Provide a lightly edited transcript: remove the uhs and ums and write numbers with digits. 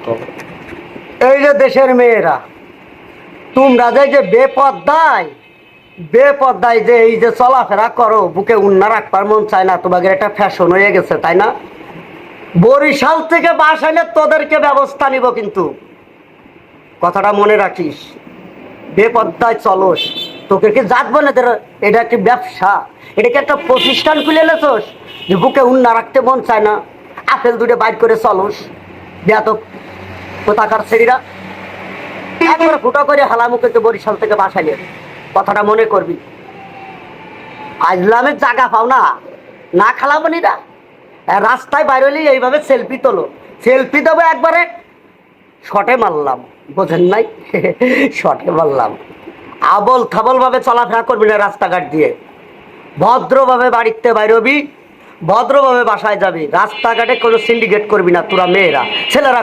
থাকো। এই যে দেশের মেয়েরা, তোমরা যে বেপর্দায় যে এই যে চলাফেরা করো, বুকে উন্না রাখবার মন চায় না, তোমাদের একটা ফ্যাশন হয়ে গেছে, তাই না? বরিশাল থেকে বাস আইলে তোদেরকে ব্যবস্থা নিব, কিন্তু কথাটা মনে রাখিস। বেপর্দায় চলস, তোকে কি জাত বলে? এটা একটি ব্যবসা, এটা কি একটা প্রতিষ্ঠান খুলে এলেছস যে বুকে উন্না রাখতে মন চায় না, আপেল দুটো বাইর করে চলস? বেয়াদব কোথাকার ছেড়িরা, একবারে ফুটো করে হালামুখে তো বরিশাল থেকে বাসাইলে, কথাটা মনে করবি। আজলামের জায়গা পাও না, না খালামনিরা রাস্তায় বাইর হলেই এইভাবে সেলফি তোলো। সেলফি দেবো একবারে শটে মারলাম, বোঝেন নাই? শটে মারলাম। আবল থাবল ভাবে চলাফেরা করবি না রাস্তাঘাট দিয়ে, ভদ্রভাবে বাড়িতে বাইরবি, ভদ্রভাবে বাসায় যাবি, রাস্তাঘাটে কোনো সিন্ডিকেট করবি না। তোরা মেয়েরা, ছেলেরা